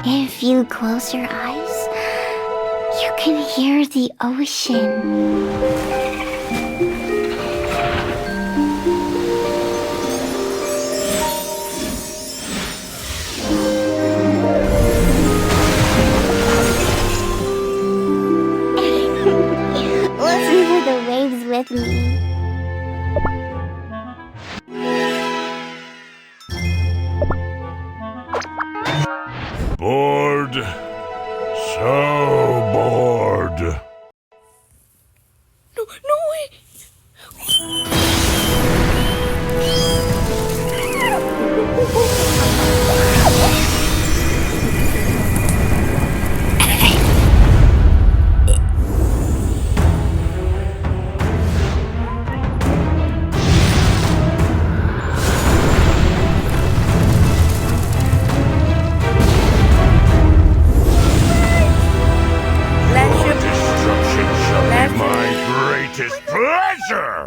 If you close your eyes, you can hear the ocean. Listen to the waves with me. Bored. So bored. No way! Destruction shall be my greatest pleasure!